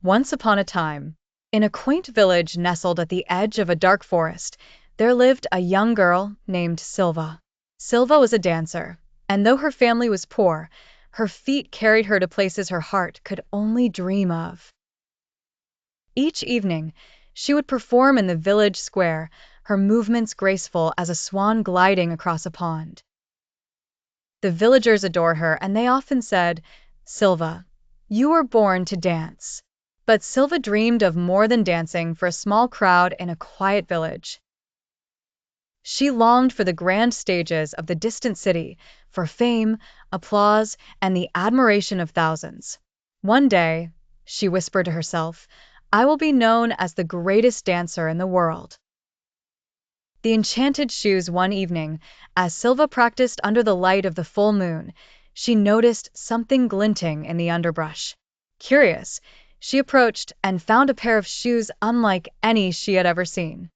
Once upon a time, in a quaint village nestled at the edge of a dark forest, there lived a young girl named Sylva. Sylva was a dancer, and though her family was poor, her feet carried her to places her heart could only dream of. Each evening, she would perform in the village square, her movements graceful as a swan gliding across a pond. The villagers adored her, and they often said, "Sylva, you were born to dance." But Sylva dreamed of more than dancing for a small crowd in a quiet village. She longed for the grand stages of the distant city, for fame, applause, and the admiration of thousands. One day, she whispered to herself, "I will be known as the greatest dancer in the world." The enchanted shoes one evening, as Sylva practiced under the light of the full moon, she noticed something glinting in the underbrush. Curious, she approached and found a pair of shoes unlike any she had ever seen.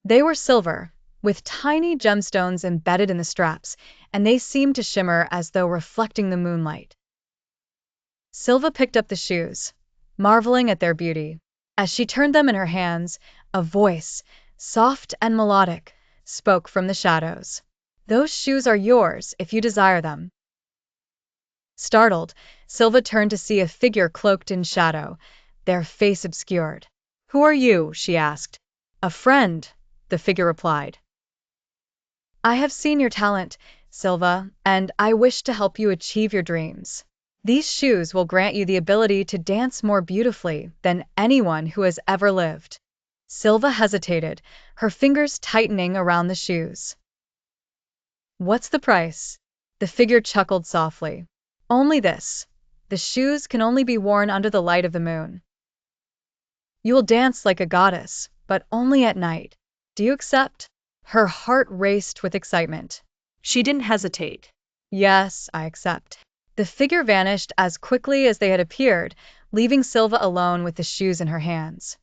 They were silver, with tiny gemstones embedded in the straps, and they seemed to shimmer as though reflecting the moonlight. Sylva picked up the shoes, marveling at their beauty. As she turned them in her hands, a voice, soft and melodic, spoke from the shadows. "Those shoes are yours if you desire them." Startled, Sylva turned to see a figure cloaked in shadow, their face obscured. "Who are you?" she asked. "A friend," the figure replied. "I have seen your talent, Sylva, and I wish to help you achieve your dreams. These shoes will grant you the ability to dance more beautifully than anyone who has ever lived." Sylva hesitated, her fingers tightening around the shoes. "What's the price?" The figure chuckled softly. "Only this. The shoes can only be worn under the light of the moon. You will dance like a goddess, but only at night. Do you accept?" Her heart raced with excitement. She didn't hesitate. "Yes, I accept." The figure vanished as quickly as they had appeared, leaving Sylva alone with the shoes in her hands.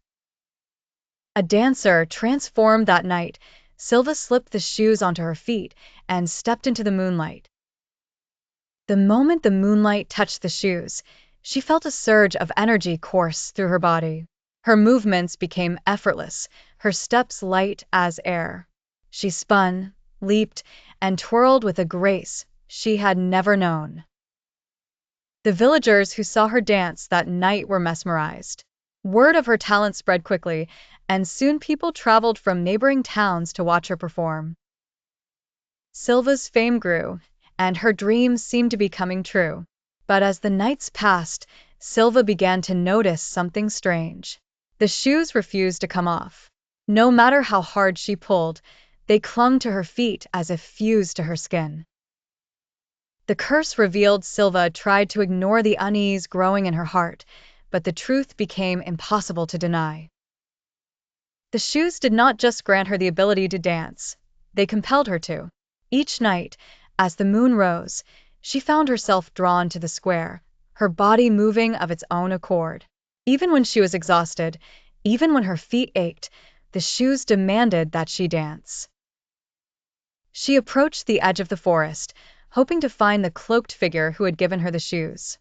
A dancer transformed that night, Sylva slipped the shoes onto her feet and stepped into the moonlight. The moment the moonlight touched the shoes, she felt a surge of energy course through her body. Her movements became effortless, her steps light as air. She spun, leaped, and twirled with a grace she had never known. The villagers who saw her dance that night were mesmerized. Word of her talent spread quickly, and soon people traveled from neighboring towns to watch her perform. Sylva's fame grew, and her dreams seemed to be coming true. But as the nights passed, Sylva began to notice something strange. The shoes refused to come off. No matter how hard she pulled, they clung to her feet as if fused to her skin. The curse revealed Sylva tried to ignore the unease growing in her heart, but the truth became impossible to deny. The shoes did not just grant her the ability to dance, they compelled her to. Each night, as the moon rose, she found herself drawn to the square, her body moving of its own accord. Even when she was exhausted, even when her feet ached, the shoes demanded that she dance. She approached the edge of the forest, hoping to find the cloaked figure who had given her the shoes.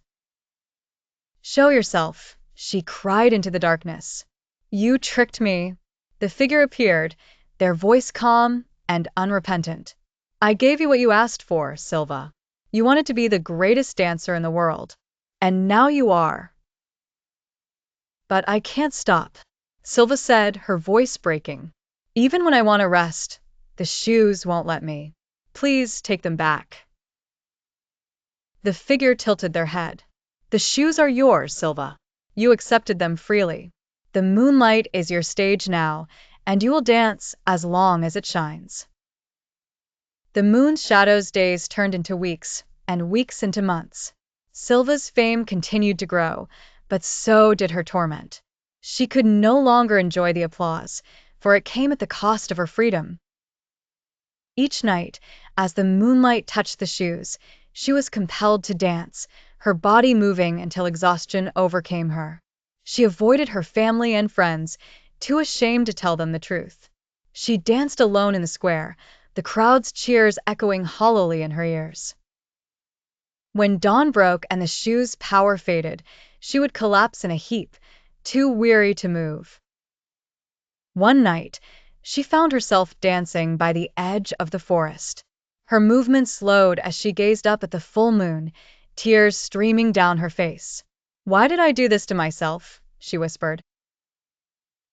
"Show yourself," she cried into the darkness. "You tricked me." The figure appeared, their voice calm and unrepentant. "I gave you what you asked for, Sylva. You wanted to be the greatest dancer in the world. And now you are." "But I can't stop," Sylva said, her voice breaking. "Even when I want to rest, the shoes won't let me. Please take them back." The figure tilted their head. "The shoes are yours, Sylva. You accepted them freely. The moonlight is your stage now, and you will dance as long as it shines." The moon's shadows days turned into weeks, and weeks into months. Sylva's fame continued to grow, but so did her torment. She could no longer enjoy the applause, for it came at the cost of her freedom. Each night, as the moonlight touched the shoes, she was compelled to dance, her body moving until exhaustion overcame her. She avoided her family and friends, too ashamed to tell them the truth. She danced alone in the square, the crowd's cheers echoing hollowly in her ears. When dawn broke and the shoes' power faded, she would collapse in a heap, too weary to move. One night, she found herself dancing by the edge of the forest. Her movements slowed as she gazed up at the full moon, tears streaming down her face. "Why did I do this to myself?" she whispered.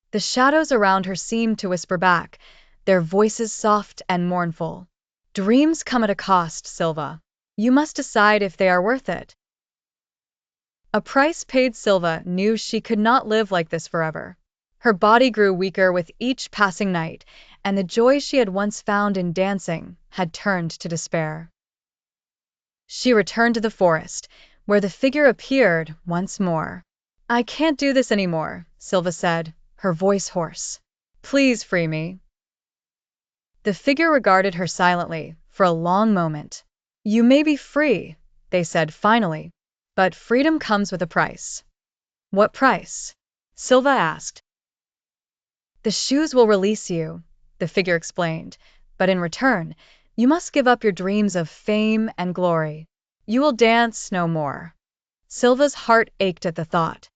The shadows around her seemed to whisper back, their voices soft and mournful. "Dreams come at a cost, Sylva. You must decide if they are worth it." A price paid. Sylva knew she could not live like this forever. Her body grew weaker with each passing night, and the joy she had once found in dancing had turned to despair. She returned to the forest, where the figure appeared once more. "I can't do this anymore," Sylva said, her voice hoarse. "Please free me." The figure regarded her silently for a long moment. "You may be free," they said finally, "but freedom comes with a price." "What price?" Sylva asked. "The shoes will release you," the figure explained, "but in return, you must give up your dreams of fame and glory. You will dance no more." Sylva's heart ached at the thought.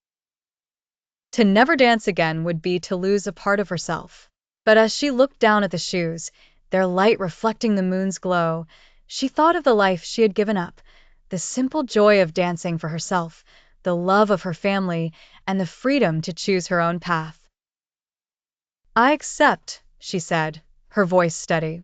To never dance again would be to lose a part of herself. But as she looked down at the shoes, their light reflecting the moon's glow, she thought of the life she had given up, the simple joy of dancing for herself, the love of her family, and the freedom to choose her own path. "I accept," she said, her voice steady.